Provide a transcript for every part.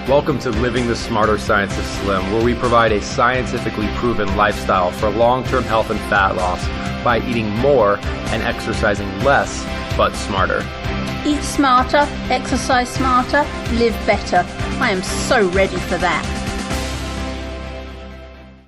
Welcome to Living the Smarter Science of Slim, where we provide a scientifically proven lifestyle for long-term health and fat loss by eating more and exercising less, but smarter. Eat smarter, exercise smarter, live better. I am so ready for that.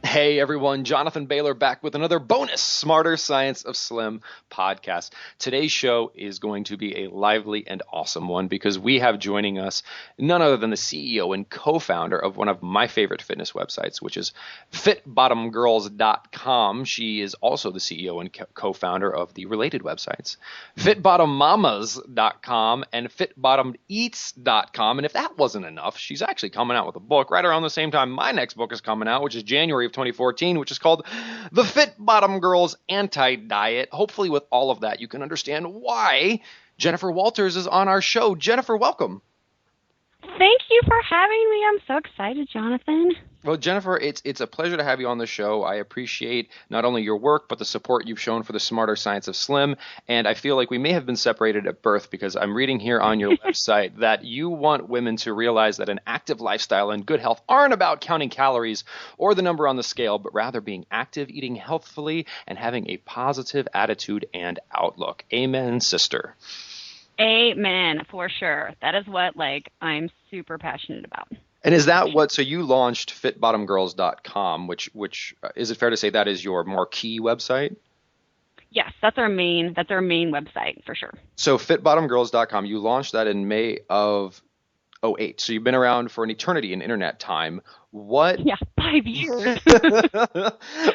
Hey everyone, Jonathan Bailor back with another bonus Smarter Science of Slim podcast. Today's show is going to be a lively and awesome one because we have joining us none other than the CEO and co-founder of one of my favorite fitness websites, which is fitbottomgirls.com. She is also the CEO and co-founder of the related websites, fitbottommamas.com and fitbottomeats.com. And if that wasn't enough, she's actually coming out with a book right around the same time my next book is coming out, which is January of 2014, which is called The Fit Bottom Girls Anti-Diet. Hopefully with all of that, you can understand why Jennipher Walters is on our show. Jennipher, welcome. Thank you for having me. I'm so excited, Jonathan. Well, Jennipher, it's a pleasure to have you on the show. I appreciate not only your work, but the support you've shown for the Smarter Science of Slim. And I feel like we may have been separated at birth because I'm reading here on your website that you want women to realize that an active lifestyle and good health aren't about counting calories or the number on the scale, but rather being active, eating healthfully, and having a positive attitude and outlook. Amen, sister. Amen, for sure. That is what I'm super passionate about. And is that what, so you launched fitbottomgirls.com, which is it fair to say that is your marquee website? Yes, that's our main website for sure. So fitbottomgirls.com, you launched that in May of 2008. So you've been around for an eternity in internet time. Yeah, 5 years.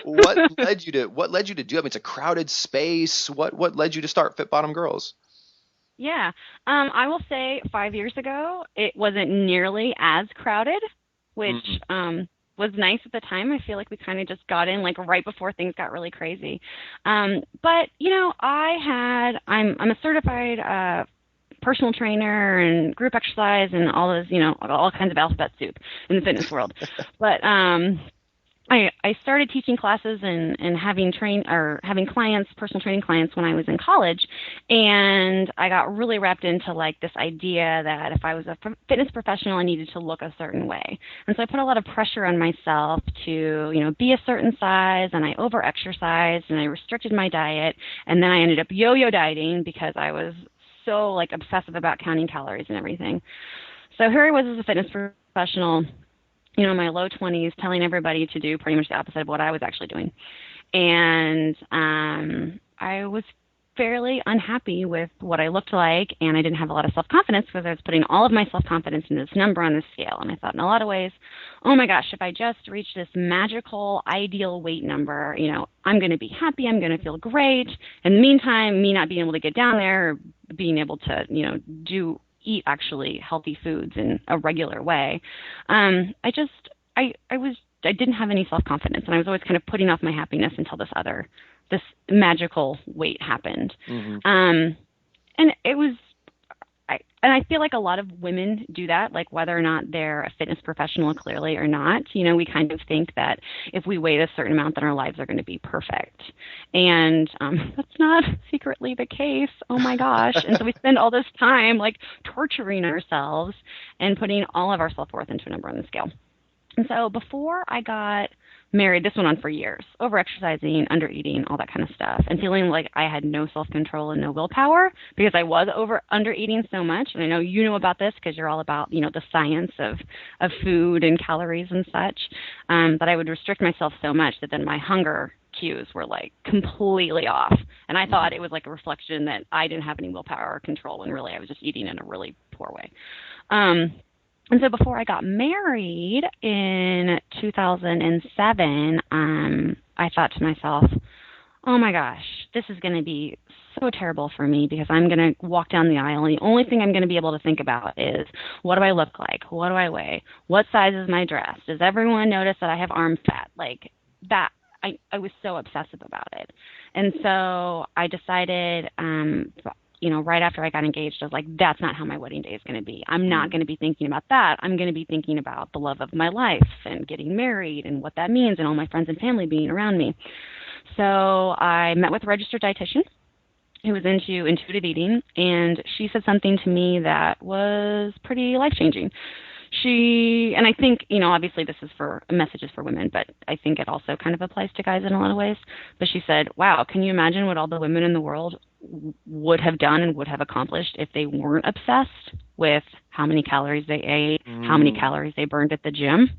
What led you to do? I mean, it's a crowded space. What led you to start Fit Bottom Girls? Yeah, I will say 5 years ago, it wasn't nearly as crowded, which was nice at the time. I feel like we kind of just got in right before things got really crazy. But, I'm a certified personal trainer and group exercise and all those, all kinds of alphabet soup in the fitness world. But I started teaching classes and having clients, personal training clients when I was in college, and I got really wrapped into this idea that if I was a fitness professional, I needed to look a certain way. And so I put a lot of pressure on myself to, be a certain size, and I over-exercised, and I restricted my diet, and then I ended up yo-yo dieting because I was so obsessive about counting calories and everything. So here I was as a fitness professional, in my low 20s, telling everybody to do pretty much the opposite of what I was actually doing. And I was fairly unhappy with what I looked like, and I didn't have a lot of self-confidence because I was putting all of my self-confidence in this number on this scale. And I thought in a lot of ways, oh my gosh, if I just reach this magical ideal weight number, I'm going to be happy, I'm going to feel great. In the meantime, me not being able to get down there, or being able to, eat actually healthy foods in a regular way. I didn't have any self-confidence, and I was always kind of putting off my happiness until this magical weight happened. Mm-hmm. And it was, I feel like a lot of women do that, whether or not they're a fitness professional clearly or not, we kind of think that if we weigh a certain amount, then our lives are going to be perfect. And that's not secretly the case. Oh my gosh. And so we spend all this time torturing ourselves and putting all of our self-worth into a number on the scale. And so before I got married, this went on for years, over-exercising, under-eating, all that kind of stuff, and feeling like I had no self-control and no willpower because I was under-eating so much. And I know you know about this because you're all about, the science of food and calories and such, that I would restrict myself so much that then my hunger cues were completely off. And I thought it was a reflection that I didn't have any willpower or control when really I was just eating in a really poor way. And so before I got married in 2007, I thought to myself, oh my gosh, this is going to be so terrible for me because I'm going to walk down the aisle and the only thing I'm going to be able to think about is, what do I look like? What do I weigh? What size is my dress? Does everyone notice that I have arm fat? That. I was so obsessive about it. And so I decided, right after I got engaged, I was like, that's not how my wedding day is going to be. I'm not going to be thinking about that. I'm going to be thinking about the love of my life and getting married and what that means and all my friends and family being around me. So I met with a registered dietitian who was into intuitive eating, and she said something to me that was pretty life-changing. and I think, obviously this is for messages for women, but I think it also kind of applies to guys in a lot of ways. But she said, wow, can you imagine what all the women in the world would have done and would have accomplished if they weren't obsessed with how many calories they ate, how many calories they burned at the gym?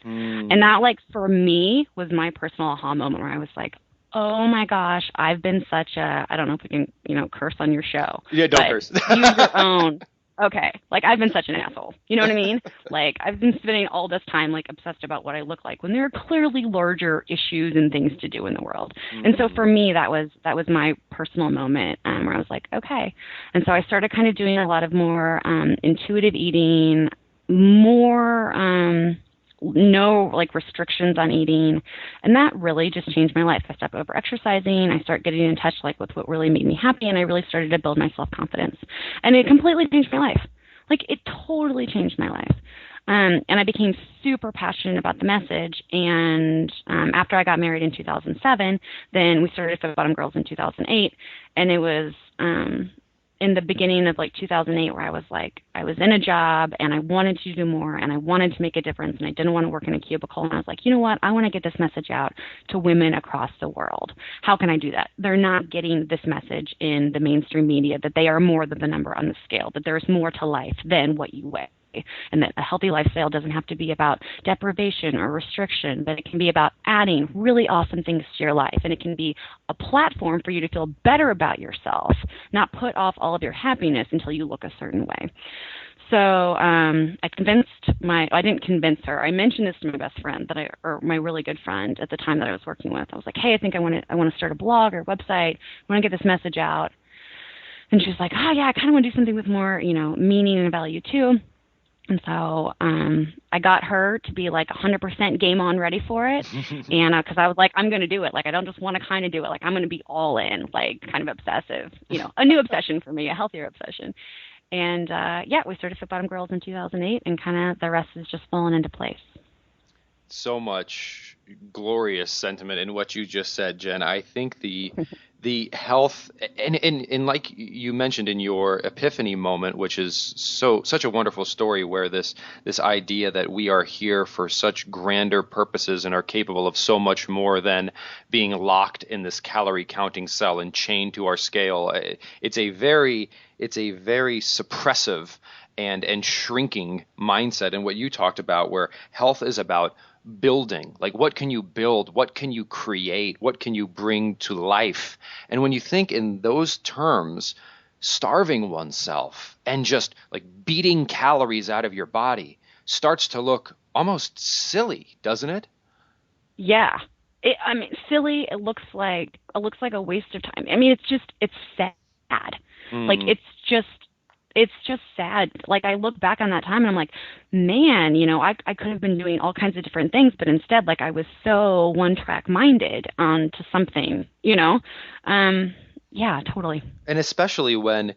And that, like, for me, was my personal aha moment where I was like, oh my gosh, I've been such a, I don't know if we can, curse on your show. Yeah, don't curse. Use your own. Okay. Like, I've been such an asshole. You know what I mean? Like, I've been spending all this time, like, obsessed about what I look like when there are clearly larger issues and things to do in the world. And so for me, that was my personal moment where I was like, okay. And so I started kind of doing a lot of more intuitive eating, more no like restrictions on eating, and that really just changed my life. I stopped over exercising. I started getting in touch like with what really made me happy, and I really started to build my self-confidence, and it completely changed my life. Like, it totally changed my life. And I became super passionate about the message. And after I got married in 2007, then we started Fit Bottom Girls in 2008, and it was in the beginning of like 2008 where I was in a job and I wanted to do more and I wanted to make a difference and I didn't want to work in a cubicle. And I was like, you know what? I want to get this message out to women across the world. How can I do that? They're not getting this message in the mainstream media, that they are more than the number on the scale, that there's more to life than what you weigh. And that a healthy lifestyle doesn't have to be about deprivation or restriction, but it can be about adding really awesome things to your life. And it can be a platform for you to feel better about yourself, not put off all of your happiness until you look a certain way. So I didn't convince her. I mentioned this to my best friend or my really good friend at the time that I was working with. I was like, hey, I think I want to start a blog or a website. I want to get this message out. And she was like, oh yeah, I kind of want to do something with more, meaning and value too. And so I got her to be like 100% game on ready for it. And because I was like, I'm going to do it. Like, I don't just want to kind of do it. Like, I'm going to be all in, like kind of obsessive, a new obsession for me, a healthier obsession. And we started Fit Bottom Girls in 2008, and kind of the rest is just fallen into place. So much glorious sentiment in what you just said, Jen. I think the health and like you mentioned in your epiphany moment, which is such a wonderful story, where this idea that we are here for such grander purposes and are capable of so much more than being locked in this calorie counting cell and chained to our scale. It's a very suppressive and shrinking mindset. And what you talked about, where health is about building, like what can you build, what can you create, what can you bring to life? And when you think in those terms, starving oneself and just like beating calories out of your body starts to look almost silly, doesn't it? Yeah. Silly. It looks like a waste of time. It's sad. Like, it's just sad. Like, I look back on that time and I'm like, man, I could have been doing all kinds of different things, but instead, like, I was so one track minded onto something, yeah, totally. And especially when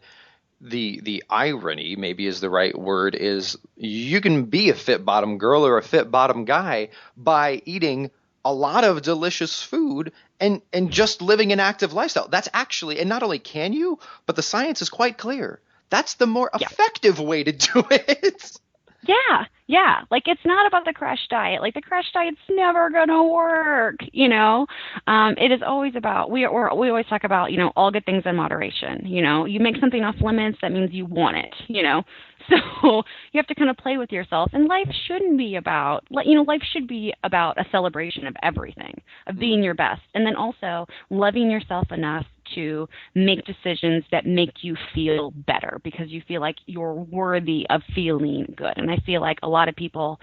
the irony, maybe is the right word, is you can be a fit bottom girl or a fit bottom guy by eating a lot of delicious food and just living an active lifestyle. That's actually, and not only can you, but the science is quite clear. That's the more effective way to do it. Yeah. Like, it's not about the crash diet. Like, the crash diet's never going to work, It is always about, we always talk about, all good things in moderation. You make something off limits, that means you want it, So you have to kind of play with yourself. And life shouldn't be about, life should be about a celebration of everything, of being your best. And then also loving yourself enough to make decisions that make you feel better, because you feel like you're worthy of feeling good. And I feel like a lot of people,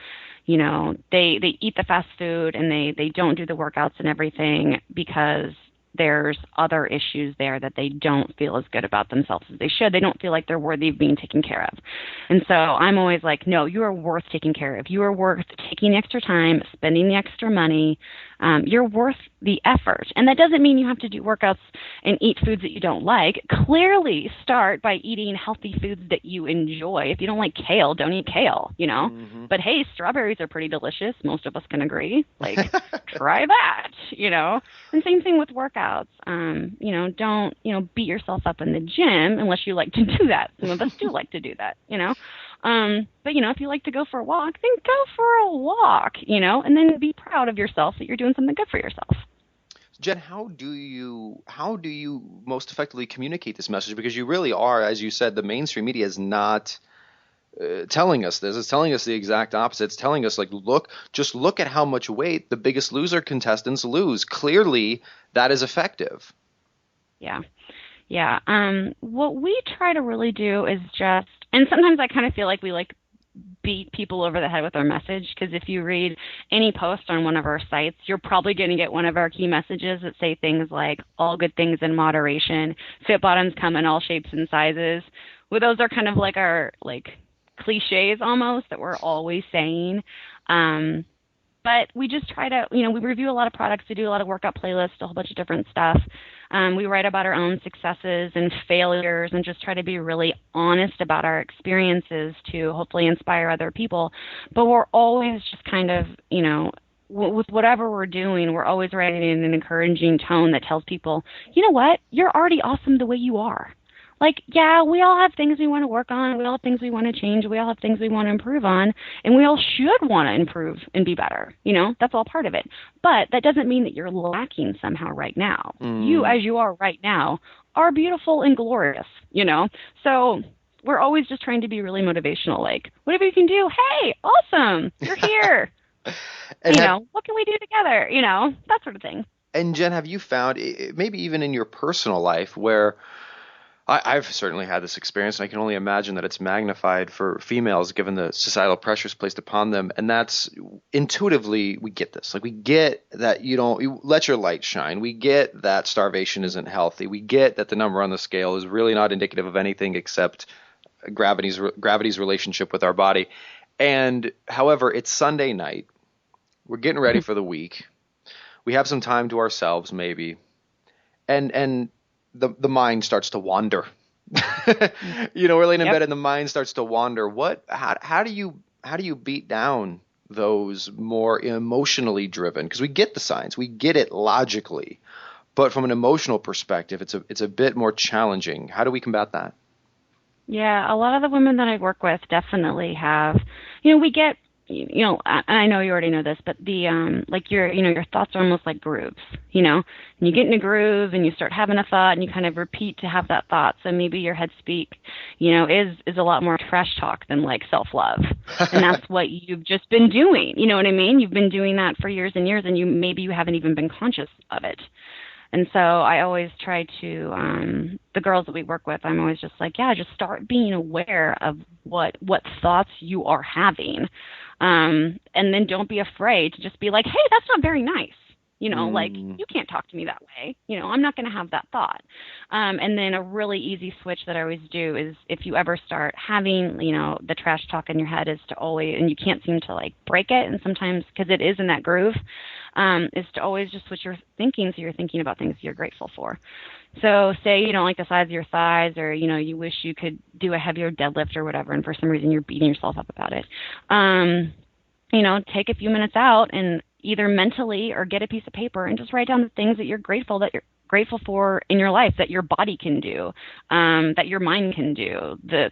they eat the fast food and they don't do the workouts and everything because there's other issues there that they don't feel as good about themselves as they should. They don't feel like they're worthy of being taken care of. And so I'm always like, no, you are worth taking care of. You are worth taking the extra time, spending the extra money. You're worth the effort. And that doesn't mean you have to do workouts and eat foods that you don't like. Clearly start by eating healthy foods that you enjoy. If you don't like kale, don't eat kale, Mm-hmm. But hey, strawberries are pretty delicious. Most of us can agree. Like, try that, And same thing with workouts. Don't, beat yourself up in the gym unless you like to do that. Some of us do like to do that, But, if you like to go for a walk, then go for a walk, and then be proud of yourself that you're doing something good for yourself. Jen, how do you most effectively communicate this message? Because you really are, as you said, the mainstream media is not telling us this. It's telling us the exact opposite. It's telling us, like, just look at how much weight the Biggest Loser contestants lose. Clearly, that is effective. Yeah. Yeah. What we try to really do is just, and sometimes I kind of feel like we beat people over the head with our message, because if you read any post on one of our sites, you're probably going to get one of our key messages that say things like all good things in moderation, fit bottoms come in all shapes and sizes. Well, those are kind of like our cliches almost that we're always saying. But we just try to, we review a lot of products. We do a lot of workout playlists, a whole bunch of different stuff. We write about our own successes and failures and just try to be really honest about our experiences to hopefully inspire other people. But we're always just kind of, with whatever we're doing, we're always writing in an encouraging tone that tells people, you know what, you're already awesome the way you are. Yeah, we all have things we want to work on. We all have things we want to change. We all have things we want to improve on. And we all should want to improve and be better. That's all part of it. But that doesn't mean that you're lacking somehow right now. You, as you are right now, are beautiful and glorious, So we're always just trying to be really motivational. Whatever you can do, hey, awesome, you're here. What can we do together? That sort of thing. And Jen, have you found, maybe even in your personal life, where I've certainly had this experience, and I can only imagine that it's magnified for females given the societal pressures placed upon them. And that's intuitively, we get this. We get that you let your light shine. We get that starvation isn't healthy. We get that the number on the scale is really not indicative of anything except gravity's relationship with our body. And however, it's Sunday night. We're getting ready for the week. We have some time to ourselves, maybe. And the mind starts to wander. We're laying in bed and the mind starts to wander. How do you beat down those more emotionally driven? Because we get the science, we get it logically, but from an emotional perspective, it's a bit more challenging. How do we combat that? Yeah, a lot of the women that I work with definitely have, we get, and I know you already know this, but the, your thoughts are almost like grooves, and you get in a groove and you start having a thought and you kind of repeat to have that thought. So maybe your head speak, is a lot more trash talk than self-love. And that's what you've just been doing. You know what I mean? You've been doing that for years and years, and maybe you haven't even been conscious of it. And so I always try to, the girls that we work with, I'm always just just start being aware of what thoughts you are having. And then don't be afraid to just be like, hey, that's not very nice. You can't talk to me that way. I'm not going to have that thought. And then a really easy switch that I always do is if you ever start having, the trash talk in your head is to always, and you can't seem to break it. And sometimes, because it is in that groove, is to always just switch your thinking. So you're thinking about things you're grateful for. So say you don't like the size of your thighs, or, you wish you could do a heavier deadlift or whatever, and for some reason you're beating yourself up about it. Take a few minutes out and either mentally or get a piece of paper and just write down the things that you're grateful for in your life, that your body can do, that your mind can do, the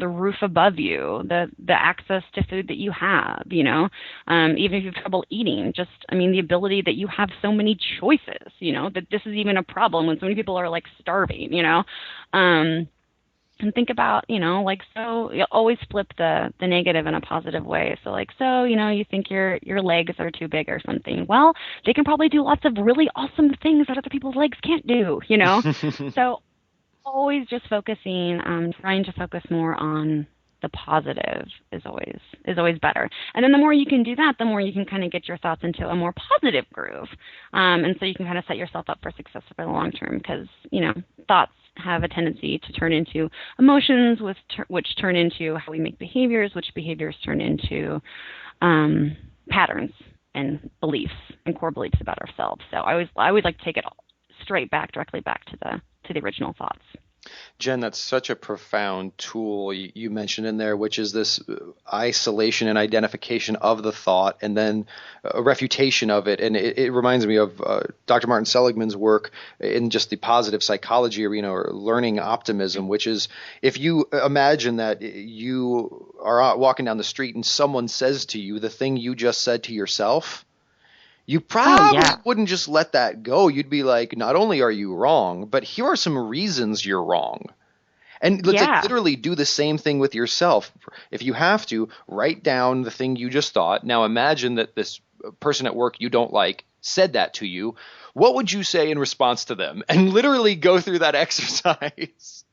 roof above you, the access to food that you have, even if you have trouble eating, the ability that you have so many choices, that this is even a problem when so many people are starving, and think about, so you always flip the negative in a positive way. So you think your legs are too big or something. Well, they can probably do lots of really awesome things that other people's legs can't do, So always just focusing, trying to focus more on the positive is always better. And then the more you can do that, the more you can kind of get your thoughts into a more positive groove. And so you can kind of set yourself up for success for the long term, because, thoughts have a tendency to turn into emotions, which turn into how we make behaviors, which behaviors turn into patterns and beliefs and core beliefs about ourselves. So I would like to take it directly back to the original thoughts. Jen, that's such a profound tool you mentioned in there, which is this isolation and identification of the thought and then a refutation of it. And it reminds me of Dr. Martin Seligman's work in just the positive psychology arena, or learning optimism, which is if you imagine that you are out walking down the street and someone says to you the thing you just said to yourself, you probably wouldn't just let that go. You'd be like, not only are you wrong, but here are some reasons you're wrong. And let's like literally do the same thing with yourself. If you have to, write down the thing you just thought. Now imagine that this person at work you don't like said that to you. What would you say in response to them? And literally go through that exercise.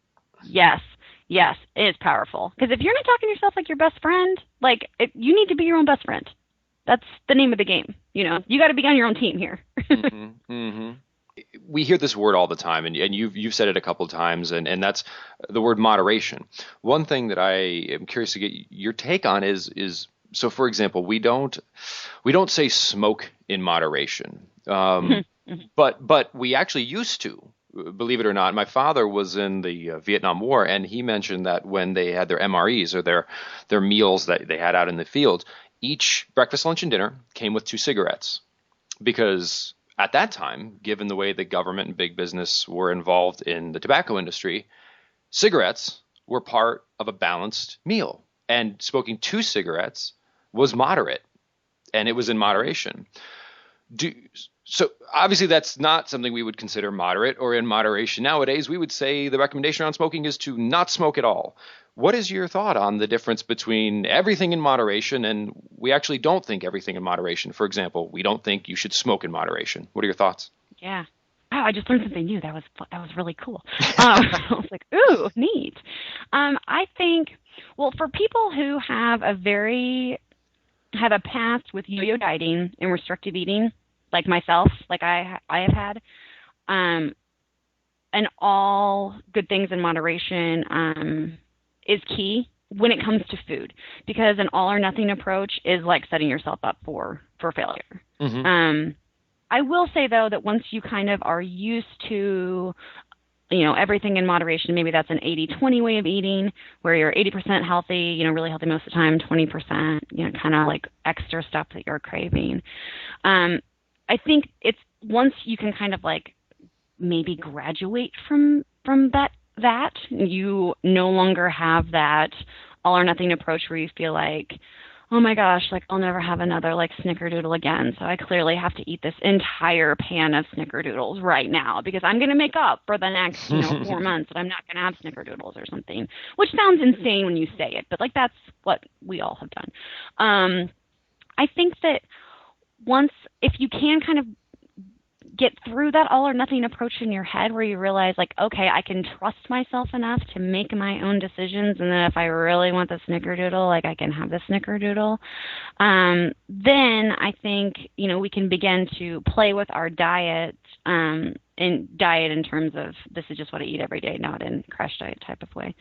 Yes. Yes, it is powerful. Because if you're not talking to yourself like your best friend, you need to be your own best friend. That's the name of the game. You know, you got to be on your own team here. We hear this word all the time, and you've said it a couple of times, and that's the word moderation. One thing that I am curious to get your take on is so, for example, we don't say smoke in moderation, but we actually used to. Believe it or not, my father was in the Vietnam War, and he mentioned that when they had their MREs or their meals that they had out in the field, each breakfast, lunch, and dinner came with 2 cigarettes, because at that time, given the way the government and big business were involved in the tobacco industry, cigarettes were part of a balanced meal, and smoking 2 cigarettes was moderate, and it was in moderation. So obviously that's not something we would consider moderate or in moderation. Nowadays, we would say the recommendation on smoking is to not smoke at all. What is your thought on the difference between everything in moderation and we actually don't think everything in moderation? For example, we don't think you should smoke in moderation. What are your thoughts? Yeah. Wow, I just learned something new. That was really cool. I was like, ooh, neat. I think, well, for people who have a past with yo-yo dieting and restrictive eating, like myself, like I have had, and all good things in moderation is key when it comes to food, because an all or nothing approach is like setting yourself up for failure. I will say, though, that once you kind of are used to, everything in moderation, maybe that's an 80-20 way of eating where you're 80% healthy, really healthy most of the time, 20%, kind of like extra stuff that you're craving. I think it's once you can kind of like maybe graduate from that you no longer have that all or nothing approach where you feel like, oh my gosh, like I'll never have another like snickerdoodle again. So I clearly have to eat this entire pan of snickerdoodles right now because I'm going to make up for the next 4 months that I'm not going to have snickerdoodles or something, which sounds insane when you say it, but like that's what we all have done. I think that if you can kind of get through that all or nothing approach in your head where you realize like, okay, I can trust myself enough to make my own decisions. And then if I really want the snickerdoodle, like I can have the snickerdoodle. Then I think, we can begin to play with our diet, in terms of this is just what I eat every day, not in crash diet type of way.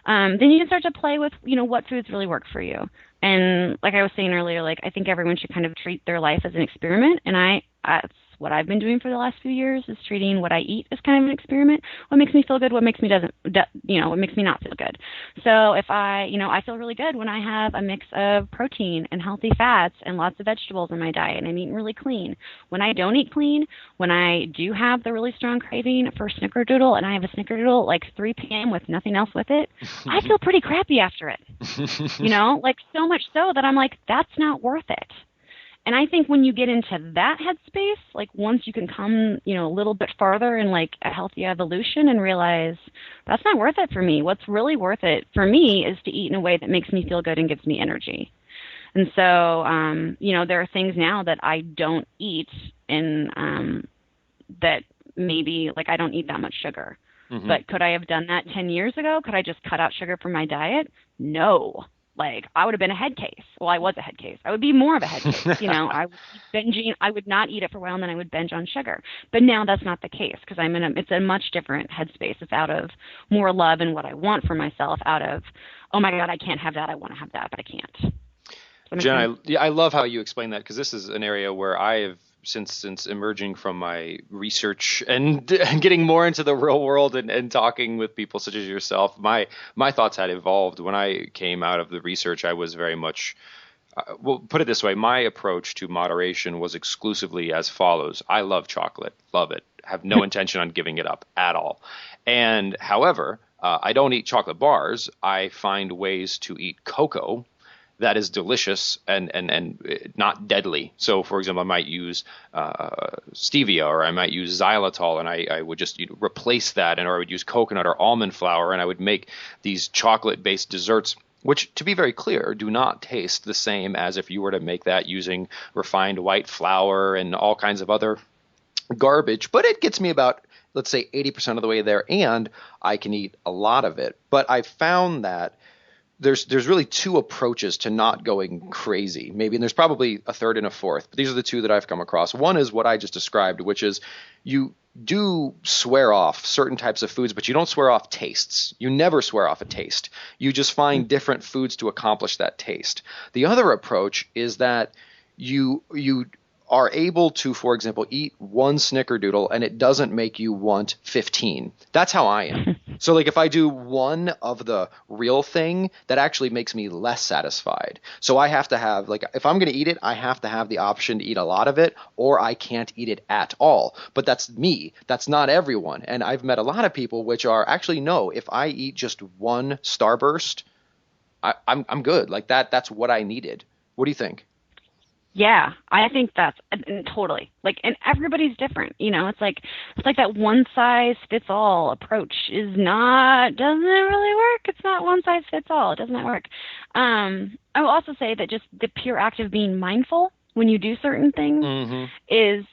Then you can start to play with, what foods really work for you. And like I was saying earlier, like I think everyone should kind of treat their life as an experiment. And that's what I've been doing for the last few years is treating what I eat as kind of an experiment. What makes me feel good, what makes me what makes me not feel good. So if I feel really good when I have a mix of protein and healthy fats and lots of vegetables in my diet and I'm eating really clean. When I don't eat clean, when I do have the really strong craving for snickerdoodle and I have a snickerdoodle like 3 p.m. with nothing else with it, I feel pretty crappy after it. Like so much so that I'm like, that's not worth it. And I think when you get into that headspace, like once you can come, a little bit farther in like a healthy evolution and realize that's not worth it for me. What's really worth it for me is to eat in a way that makes me feel good and gives me energy. And so, there are things now that I don't eat and that maybe like I don't eat that much sugar. Mm-hmm. But could I have done that 10 years ago? Could I just cut out sugar from my diet? No. Like I would have been a head case. Well, I was a head case. I would be more of a head case. I would be binging. I would not eat it for a while and then I would binge on sugar. But now that's not the case because it's a much different headspace. It's out of more love and what I want for myself out of, oh my God, I can't have that. I want to have that, but I can't. Jen, I love how you explain that because this is an area where I have since emerging from my research and getting more into the real world and talking with people such as yourself, my thoughts had evolved. When I came out of the research, I was very much, well, put it this way, my approach to moderation was exclusively as follows. I love chocolate, love it, have no intention on giving it up at all. And however, I don't eat chocolate bars. I find ways to eat cocoa that is delicious and not deadly. So, for example, I might use stevia, or I might use xylitol, and I would just replace that, or I would use coconut or almond flour, and I would make these chocolate-based desserts, which, to be very clear, do not taste the same as if you were to make that using refined white flour and all kinds of other garbage. But it gets me about, let's say, 80% of the way there, and I can eat a lot of it. But I found that there's really two approaches to not going crazy, maybe, and there's probably a third and a fourth, but these are the two that I've come across. One is what I just described, which is you do swear off certain types of foods, but you don't swear off tastes. You never swear off a taste. You just find different foods to accomplish that taste. The other approach is that you are able to, for example, eat one snickerdoodle and it doesn't make you want 15. That's how I am. So like if I do one of the real thing, that actually makes me less satisfied. So I have to have, like, if I'm going to eat it, I have to have the option to eat a lot of it, or I can't eat it at all. But that's me. That's not everyone. And I've met a lot of people which are actually, no, if I eat just one Starburst, I'm good. Like that's what I needed. What do you think? Yeah, I think that's totally, like, and everybody's different. It's like that one size fits all approach doesn't really work. It's not one size fits all. It doesn't work. I will also say that just the pure act of being mindful when you do certain things is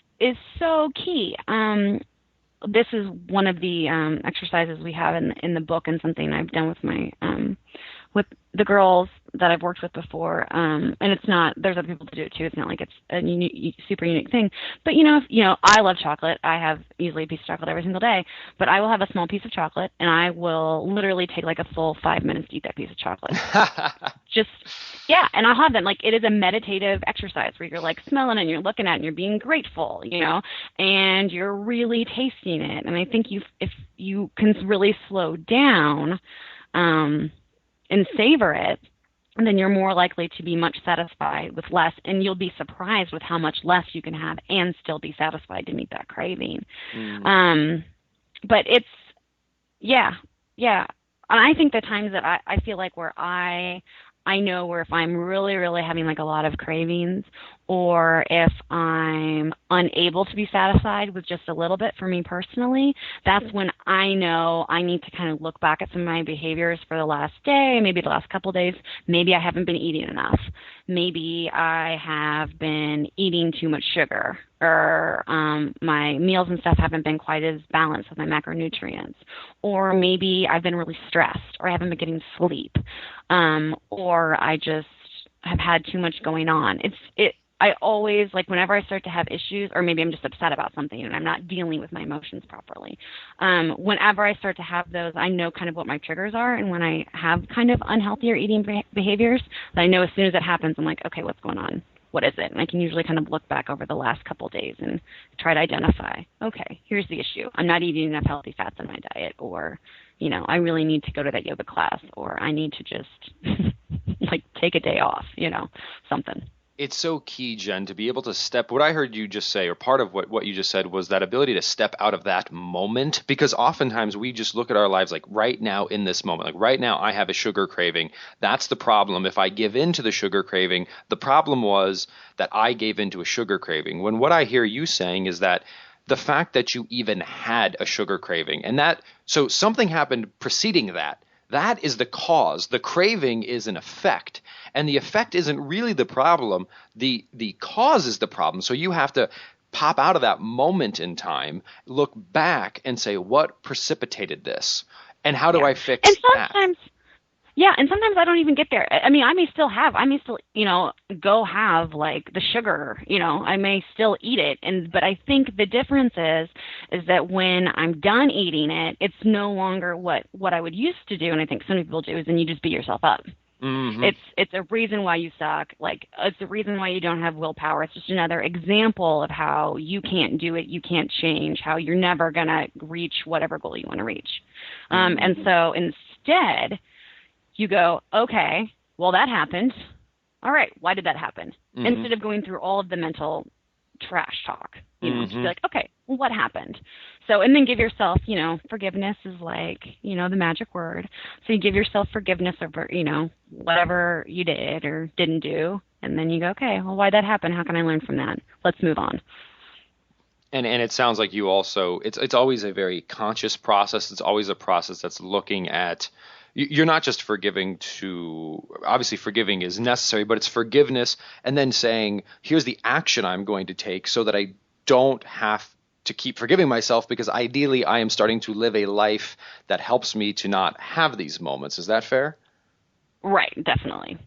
so key. This is one of the exercises we have in the book, and something I've done with my with the girls that I've worked with before. And it's not, there's other people to do it too. It's not like it's a super unique thing. But I love chocolate. I have easily a piece of chocolate every single day, but I will have a small piece of chocolate and I will literally take like a full 5 minutes to eat that piece of chocolate. And I'll have them, like, it is a meditative exercise where you're like smelling it and you're looking at it and you're being grateful, and you're really tasting it. And I think if you can really slow down, and savor it, and then you're more likely to be much satisfied with less, and you'll be surprised with how much less you can have and still be satisfied to meet that craving. But it's, yeah. And I think the times that I feel like where I know where if I'm really, really having like a lot of cravings, or if I'm unable to be satisfied with just a little bit for me personally, that's when I know I need to kind of look back at some of my behaviors for the last day, maybe the last couple of days. Maybe I haven't been eating enough. Maybe I have been eating too much sugar, or my meals and stuff haven't been quite as balanced with my macronutrients. Or maybe I've been really stressed, or I haven't been getting sleep, or I just have had too much going on. I always, like, whenever I start to have issues, or maybe I'm just upset about something and I'm not dealing with my emotions properly, whenever I start to have those, I know kind of what my triggers are. And when I have kind of unhealthier eating behaviors, I know as soon as it happens, I'm like, okay, what's going on? What is it? And I can usually kind of look back over the last couple of days and try to identify, okay, here's the issue. I'm not eating enough healthy fats in my diet, or, I really need to go to that yoga class, or I need to just like take a day off, something. It's so key, Jen, to be able to step, what I heard you just say, or part of what you just said, was that ability to step out of that moment, because oftentimes we just look at our lives like right now in this moment, like right now I have a sugar craving. That's the problem. If I give in to the sugar craving, the problem was that I gave into a sugar craving. When what I hear you saying is that the fact that you even had a sugar craving, and so something happened preceding that. That is the cause. The craving is an effect, and the effect isn't really the problem. The cause is the problem. So you have to pop out of that moment in time, look back, and say, what precipitated this, and how do I fix that? And sometimes I don't even get there. I mean, I may still, go have like the sugar, I may still eat it. But I think the difference is that when I'm done eating it, it's no longer what I would used to do. And I think some people do is then you just beat yourself up. Mm-hmm. It's a reason why you suck. Like, it's a reason why you don't have willpower. It's just another example of how you can't do it. You can't change, how you're never going to reach whatever goal you want to reach. And so instead, you go, okay, well, that happened. All right, why did that happen? Mm-hmm. Instead of going through all of the mental trash talk. Just be like, okay, well, what happened? So, and then give yourself, forgiveness is like, the magic word. So you give yourself forgiveness over, whatever you did or didn't do. And then you go, okay, well, why'd that happen? How can I learn from that? Let's move on. And it sounds like you also, it's always a very conscious process. It's always a process that's looking at, you're not just forgiving obviously forgiving is necessary, but it's forgiveness and then saying, here's the action I'm going to take so that I don't have to keep forgiving myself, because ideally I am starting to live a life that helps me to not have these moments. Is that fair? Right, definitely.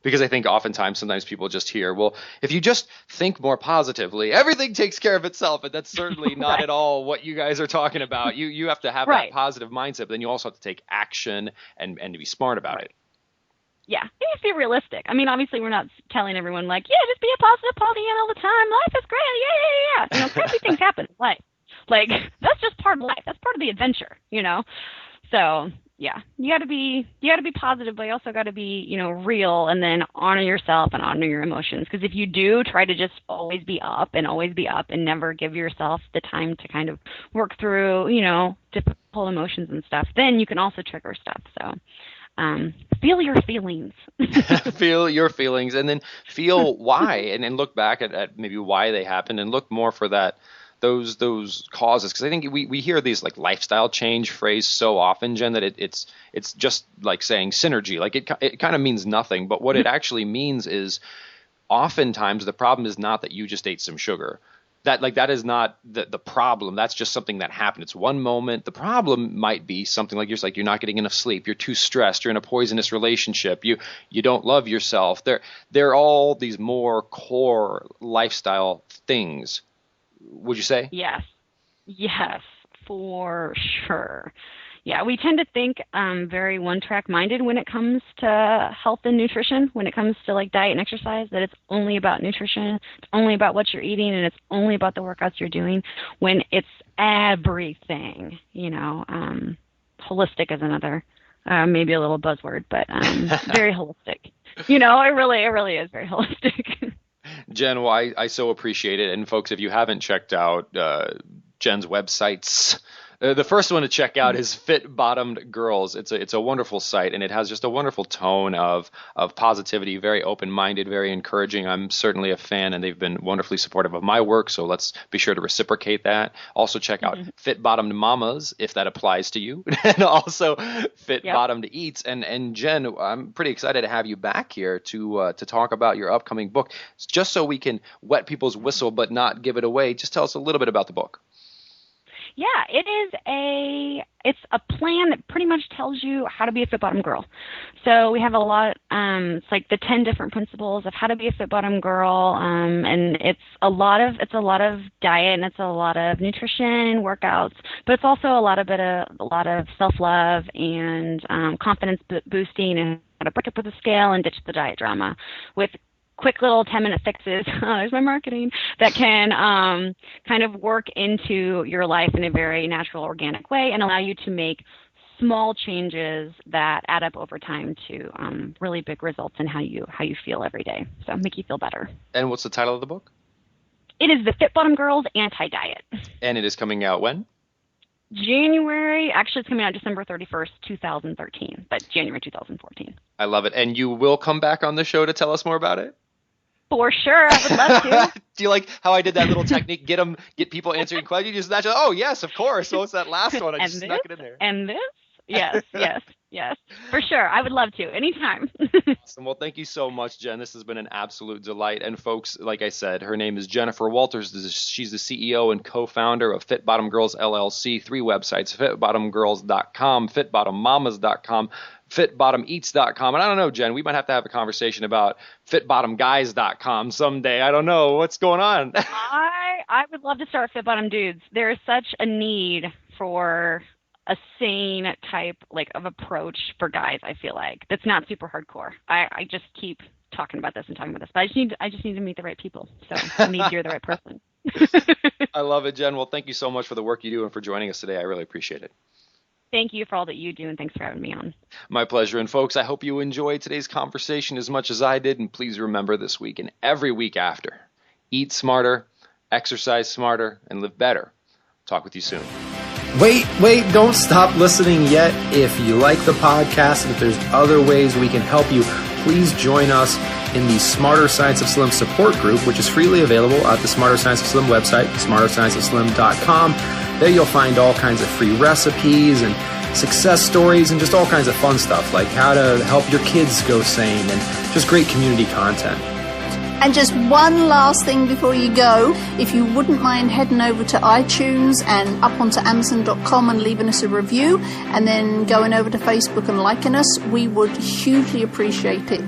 Because I think oftentimes, sometimes people just hear, well, if you just think more positively, everything takes care of itself. And that's certainly not Right. at all what you guys are talking about. You have to have Right. that positive mindset, but then you also have to take action and to be smart about it. Yeah, you have to be realistic. I mean, obviously, we're not telling everyone like, yeah, just be a positive Pollyanna all the time. Life is great. Yeah. Crazy things happen in life. Like, that's just part of life. That's part of the adventure, So, yeah, you got to be positive, but you also got to be, real, and then honor yourself and honor your emotions. Because if you do try to just always be up and never give yourself the time to kind of work through, difficult emotions and stuff, then you can also trigger stuff. So, feel your feelings. Feel your feelings, and then feel why, and then look back at maybe why they happened, and look more for those causes. Because I think we hear these like lifestyle change phrase so often, Jen, that it's just like saying synergy. Like it kind of means nothing, but what it actually means is oftentimes the problem is not that you just ate some sugar. That is not the problem. That's just something that happened. It's one moment. The problem might be something like you're not getting enough sleep. You're too stressed. You're in a poisonous relationship. You don't love yourself. They're all these more core lifestyle things. Would you say? Yes, for sure. Yeah, we tend to think very one-track minded when it comes to health and nutrition, when it comes to like diet and exercise, that it's only about nutrition, it's only about what you're eating, and it's only about the workouts you're doing, when it's everything, holistic is another, maybe a little buzzword, but very holistic. It really is very holistic. Jen, well, I so appreciate it. And folks, if you haven't checked out Jen's websites, the first one to check out is Fit Bottomed Girls. It's a wonderful site, and it has just a wonderful tone of positivity, very open-minded, very encouraging. I'm certainly a fan, and they've been wonderfully supportive of my work, so let's be sure to reciprocate that. Also check out Fit Bottomed Mamas, if that applies to you, and also Fit Bottomed Eats. And Jen, I'm pretty excited to have you back here to talk about your upcoming book. Just so we can wet people's whistle but not give it away, just tell us a little bit about the book. Yeah, it's a plan that pretty much tells you how to be a fit bottom girl. So we have a lot, it's like the 10 different principles of how to be a fit bottom girl, and it's a lot of diet, and it's a lot of nutrition, workouts, but it's also a lot of self-love and confidence boosting, and how to break up with the scale and ditch the diet drama with quick little 10-minute fixes, there's my marketing, that can kind of work into your life in a very natural, organic way and allow you to make small changes that add up over time to really big results in how you feel every day. So make you feel better. And what's the title of the book? It is The Fit Bottom Girls Anti-Diet. And it is coming out when? January, actually it's coming out December 31st, 2013, but January 2014. I love it. And you will come back on the show to tell us more about it? For sure, I would love to. Do you like how I did that little technique? Get people answering questions. You just naturally, oh yes, of course. So it's that last one. I just snuck it in there. And this? Yes. For sure. I would love to. Anytime. Awesome. Well, thank you so much, Jen. This has been an absolute delight. And folks, like I said, her name is Jennipher Walters. She's the CEO and co-founder of Fit Bottom Girls LLC. 3 websites: fitbottomgirls.com, fitbottommamas.com, fitbottomeats.com. And I don't know, Jen, we might have to have a conversation about fitbottomguys.com someday. I don't know. What's going on? I would love to start Fit Bottom Dudes. There is such a need for a sane type of approach for guys, I feel like. That's not super hardcore. I just keep talking about this, but I just need to meet the right people. So I need you're the right person. I love it, Jen. Well, thank you so much for the work you do and for joining us today. I really appreciate it. Thank you for all that you do, and thanks for having me on. My pleasure. And folks, I hope you enjoyed today's conversation as much as I did. And please remember, this week and every week after, eat smarter, exercise smarter, and live better. Talk with you soon. Wait, don't stop listening yet. If you like the podcast and if there's other ways we can help you, please join us in the Smarter Science of Slim support group, which is freely available at the Smarter Science of Slim website, smarterscienceofslim.com. There you'll find all kinds of free recipes and success stories and just all kinds of fun stuff, like how to help your kids go sane and just great community content. And just one last thing before you go, if you wouldn't mind heading over to iTunes and up onto Amazon.com and leaving us a review, and then going over to Facebook and liking us, we would hugely appreciate it.